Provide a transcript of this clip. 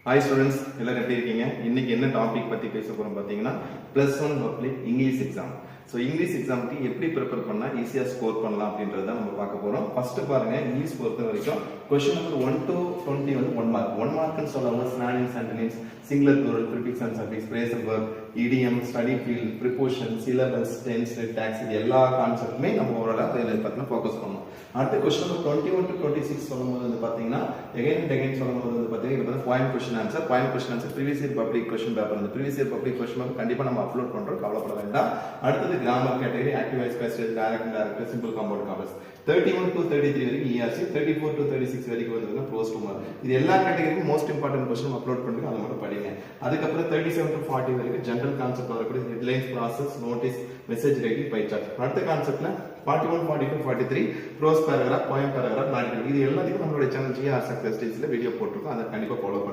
Hi students, எல்லாரும் எப்படி இருக்கீங்க? இன்னைக்கு என்ன டாபிக் பத்தி பேச போறோம் பாத்தீங்கன்னா +1 public English exam. So English எக்ஸாம்க்கு எப்படி ப்ரிப்பேர் பண்ணா ஈஸியா ஸ்கோர் பண்ணலாம் அப்படின்றத நம்ம பார்க்க போறோம். ஃபர்ஸ்ட் பாருங்க, இங்கிலீஷ் பொறுத்த வரைக்கும் क्वेश्चन நம்பர் 1 to 20 வந்து 1 மார்க். 1 மார்க்னு சொல்லுவாங்க synonyms, antonyms, singular, plural, prefix and suffix, phrasal verb, idiom, study field, preposition, syllabus, tense, tax இது எல்லா கான்செப்ட்டுமே நம்ம ஓரளவு அதுல பத்தின ஃபோக்கஸ் பண்ணணும். அடுத்த क्वेश्चन நம்பர் 21 to 26 சொல்லும்போது வந்து பாத்தீங்கன்னா again and again சொல்லும்போது வந்து பாத்தீங்கன்னா point question answer previous year public question paper அந்த previous year public question paper கண்டிப்பா நம்ம அப்லோட் பண்றோம், கவலைப்பட வேண்டாம். அடுத்து grammar category, active voice, passive, direct, indirect, simple, compound, complex. 31 to 33 வரைக்கும் ERC, 34 to 36 வரைக்கும் வந்து ப்ரோஸ் 2 மார்க். இது எல்லா கேட்டகரிக்கும் மோஸ்ட் இம்பார்ட்டன்ட் क्वेश्चन அப்லோட் பண்ணுங்க, அத மட்டும் படிங்க. அதுக்கப்புறம் 37 to 40 வரைக்கும் ஜெனரல் கான்செப்ட் வரக்கூடிய headlines, process, notices, message writing, pie chart. அடுத்த கான்செப்ட்ல 41, 42, 43 ப்ரோஸ் பேராகிராஃப், போயம் பேராகிராஃப், நாட்டிக்கல். இது எல்லாத்தையும் நம்மளுடைய சேனல் GR சக்சஸ் ஸ்டேஜ்ல வீடியோ போட்டுருக்கோம், அதை கண்டிப்பா ஃபாலோ பண்ணுங்க.